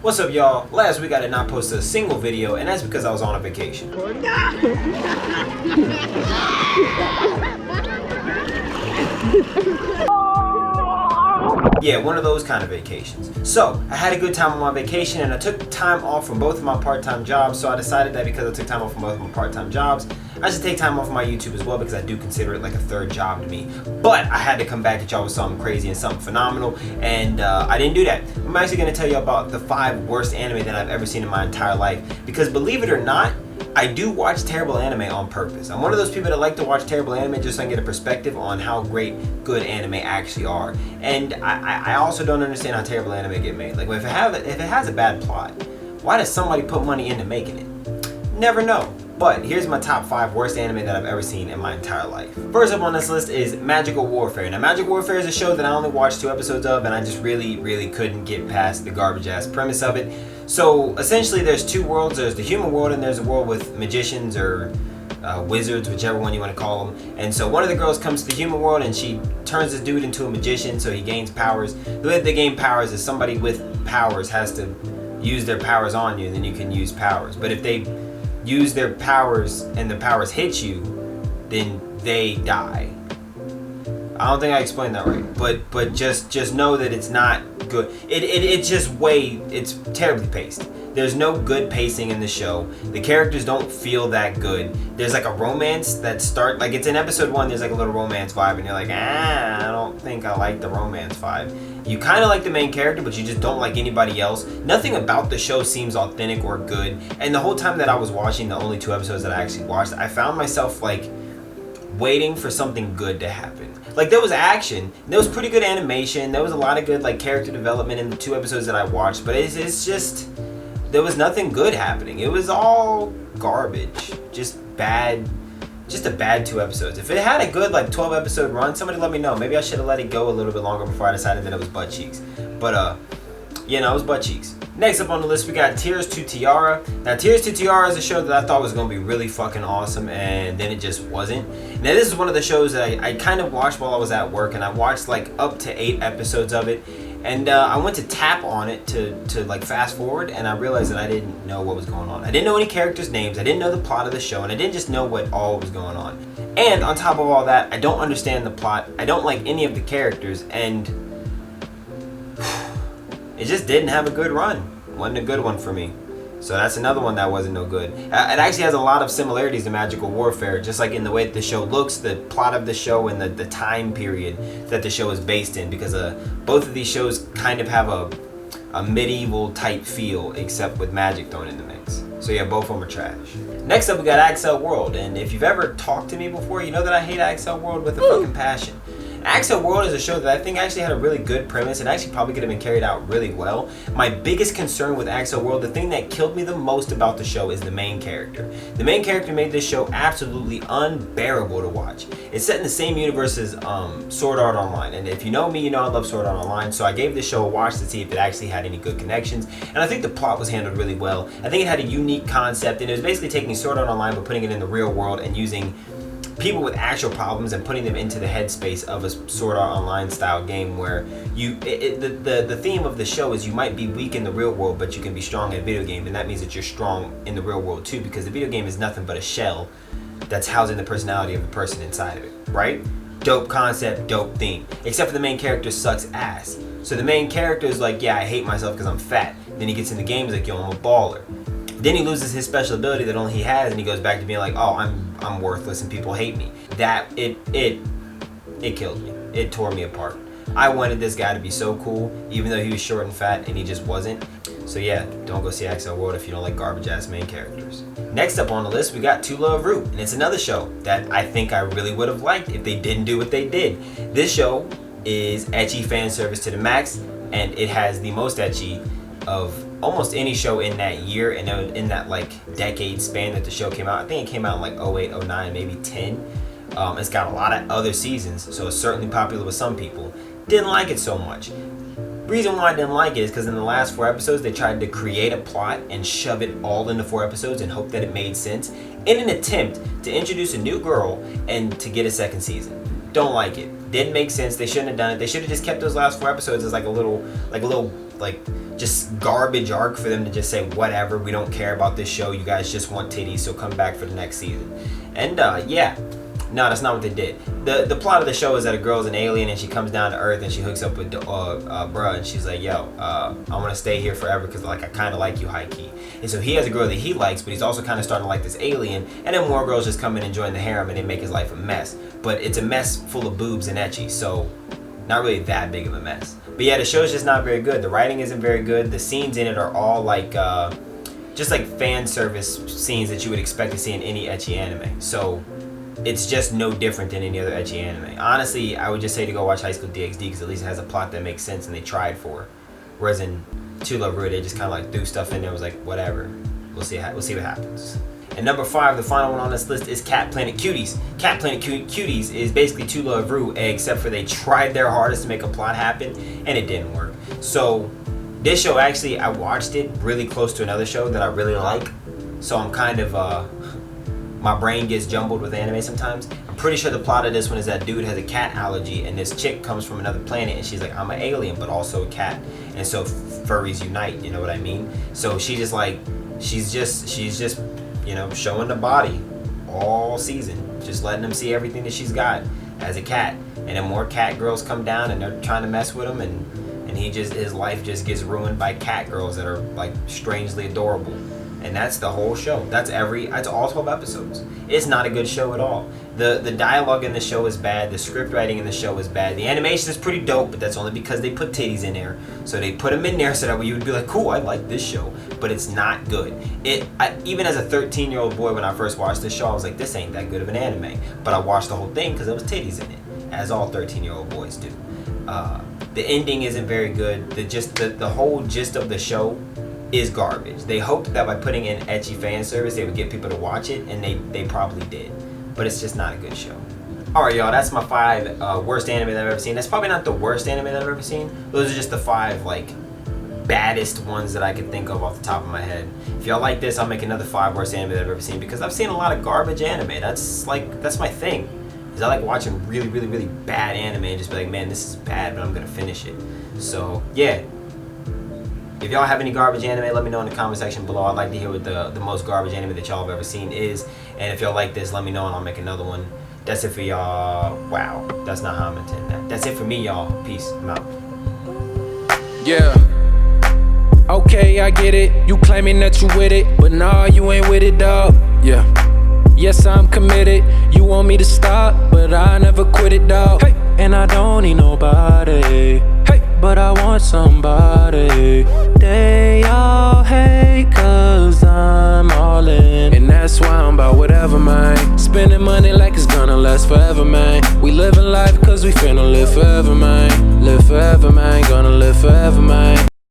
What's up, y'all? Last week I did not post a single video, and that's because I was on a vacation. Yeah, one of those kind of vacations. So, I had a good time on my vacation, and I took time off from both of my part-time jobs, so I decided that because I took time off from both of my part-time jobs, I should take time off from my YouTube as well, because I do consider it like a third job to me. But I had to come back at y'all with something crazy and something phenomenal, and I didn't do that. I'm actually going to tell you about the 5 worst anime that I've ever seen in my entire life, because believe it or not, I do watch terrible anime on purpose. I'm one of those people that like to watch terrible anime just so I can get a perspective on how great good anime actually are. And I also don't understand how terrible anime get made. Like, if it has a bad plot, why does somebody put money into making it? Never know. But here's my top 5 worst anime that I've ever seen in my entire life. First up on this list is Magical Warfare. Now, Magical Warfare is a show that I only watched 2 episodes of, and I just really couldn't get past the garbage ass premise of it. So essentially there's 2 worlds. There's the human world and there's a world with magicians or wizards, whichever one you want to call them. And so one of the girls comes to the human world and she turns this dude into a magician, so he gains powers. The way they gain powers is somebody with powers has to use their powers on you, and then you can use powers. But if they use their powers and the powers hit you, then they die. I don't think I explained that right, but just know that it's not good. It's terribly paced. There's no good pacing in the show. The characters don't feel that good. There's like a romance that like it's in episode 1, there's like a little romance vibe, and you're like, I don't think I like the romance vibe. You kind of like the main character, but you just don't like anybody else. Nothing about the show seems authentic or good. And the whole time that I was watching, the only 2 episodes that I actually watched, I found myself like waiting for something good to happen. Like, there was action, there was pretty good animation, there was a lot of good like character development in the 2 episodes that I watched, but it's just, there was nothing good happening. It was all garbage, just a bad 2 episodes. If it had a good like 12 episode run, somebody let me know. Maybe I should have let it go a little bit longer before I decided that it was butt cheeks. But you know, it was butt cheeks. Next up on the list, we got To Tiara. Now, To Tiara is a show that I thought was going to be really fucking awesome, and then it just wasn't. Now, this is one of the shows that I kind of watched while I was at work, and I watched like up to 8 episodes of it. And I went to tap on it to like fast forward, and I realized that I didn't know what was going on. I didn't know any characters' names, I didn't know the plot of the show, and I didn't just know what all was going on. And on top of all that, I don't understand the plot, I don't like any of the characters, and it just didn't have a good run. It wasn't a good one for me. So that's another one that wasn't no good. It actually has a lot of similarities to Magical Warfare, just like in the way that the show looks, the plot of the show, and the time period that the show is based in, because both of these shows kind of have a medieval type feel, except with magic thrown in the mix. So yeah, both of them are trash. Next up, we got Axel World, and if you've ever talked to me before, you know that I hate Axel World with a fucking passion. Axel World is a show that I think actually had a really good premise and actually probably could have been carried out really well. My biggest concern with Axel World, the thing that killed me the most about the show, is the main character. The main character made this show absolutely unbearable to watch. It's set in the same universe as Sword Art Online, and if you know me, you know I love Sword Art Online, so I gave this show a watch to see if it actually had any good connections, and I think the plot was handled really well. I think it had a unique concept, and it was basically taking Sword Art Online but putting it in the real world and using people with actual problems and putting them into the headspace of a Sword Art Online style game where the theme of the show is you might be weak in the real world, but you can be strong in a video game, and that means that you're strong in the real world too, because the video game is nothing but a shell that's housing the personality of the person inside of it, right? Dope concept, dope theme. Except for the main character sucks ass. So the main character is like, yeah, I hate myself because I'm fat. Then he gets in the game, he's like, yo, I'm a baller. Then he loses his special ability that only he has, and he goes back to being like, oh, I'm worthless and people hate me. That it killed me. It tore me apart. I wanted this guy to be so cool, even though he was short and fat, and he just wasn't. So yeah, don't go see Axel World if you don't like garbage ass main characters. Next up on the list, we got To LOVRemy, and it's another show that I think I really would have liked if they didn't do what they did. This show is ecchi fan service to the max, and it has the most ecchi of almost any show in that year and in that like decade span that the show came out. I think it came out in like 08, 09, maybe 10. It's got a lot of other seasons, so it's certainly popular with some people. Didn't like it so much. Reason why I didn't like it is because in the last 4 episodes they tried to create a plot and shove it all into 4 episodes and hope that it made sense in an attempt to introduce a new girl and to get a 2nd season. Don't like it. Didn't make sense. They shouldn't have done it. They should have just kept those last 4 episodes as like a little like just garbage arc for them to just say whatever, we don't care about this show, you guys just want titties, so come back for the next season. And yeah, no, that's not what they did. The plot of the show is that a girl's an alien and she comes down to Earth and she hooks up with bruh, and she's like, yo, I want to stay here forever because like I kind of like you, high key. And so he has a girl that he likes, but he's also kind of starting to like this alien. And then more girls just come in and join the harem and they make his life a mess. But it's a mess full of boobs and ecchi, so not really that big of a mess. But yeah, the show's just not very good. The writing isn't very good. The scenes in it are all like just like fan service scenes that you would expect to see in any ecchi anime. So it's just no different than any other ecchi anime. Honestly, I would just say to go watch High School DxD because at least it has a plot that makes sense and they tried for. Whereas in To LOVRemy, they just kind of like threw stuff in there. It was like whatever. We'll see what happens. And number 5, the final one on this list, is Cat Planet Cuties. Cat Planet Cuties is basically To LOVRemy, except for they tried their hardest to make a plot happen and it didn't work. So this show, actually, I watched it really close to another show that I really like. So I'm kind of my brain gets jumbled with anime sometimes. I'm pretty sure the plot of this one is that dude has a cat allergy and this chick comes from another planet and she's like, I'm an alien but also a cat, and so furries unite, you know what I mean? So she just like she's just you know, showing the body all season, just letting them see everything that she's got as a cat. And then more cat girls come down and they're trying to mess with him, and his life just gets ruined by cat girls that are like strangely adorable. And that's the whole show. That's all 12 episodes. It's not a good show at all. The dialogue in the show is bad. The script writing in the show is bad. The animation is pretty dope, but that's only because they put titties in there. So they put them in there so that way you would be like, cool, I like this show. But it's not good. Even as a 13-year-old boy, when I first watched this show, I was like, this ain't that good of an anime. But I watched the whole thing because there was titties in it, as all 13-year-old boys do. The ending isn't very good. The whole gist of the show is garbage. They hoped that by putting in ecchi fan service they would get people to watch it, and they probably did, but it's just not a good show. Alright y'all, that's my 5 worst anime that I've ever seen. That's probably not the worst anime that I've ever seen. Those are just the 5 like baddest ones that I could think of off the top of my head. If y'all like this, I'll make another 5 worst anime that I've ever seen, because I've seen a lot of garbage anime. That's my thing, is I like watching really, really, really bad anime and just be like, man, this is bad, but I'm gonna finish it. So yeah, if y'all have any garbage anime, let me know in the comment section below. I'd like to hear what the most garbage anime that y'all have ever seen is. And if y'all like this, let me know and I'll make another one. That's it for y'all. Wow, that's not how I'm intending that. That's it for me, y'all. Peace. I'm out. Yeah. Okay, I get it. You claiming that you with it, but nah, you ain't with it, dawg. Yeah. Yes, I'm committed. You want me to stop, but I never quit it, dawg. Hey. And I don't need nobody. Hey. But I want somebody. They all hate cause I'm all in, and that's why I'm about whatever, man. Spending money like it's gonna last forever, man. We living life cause we finna live forever, man. Live forever, man. Gonna live forever, man.